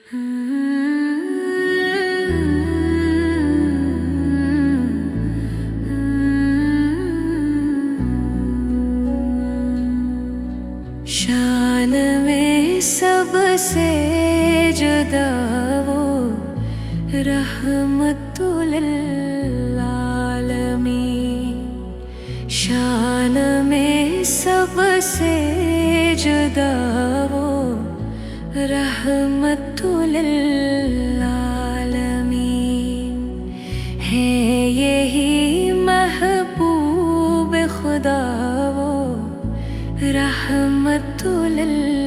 شان میں سب سے جدا وہ رحمت للعالمین، شان میں سب سے جدا وہ رحمت للعالمین ہے، یہی محبوب خدا وہ رحمت للعالمین۔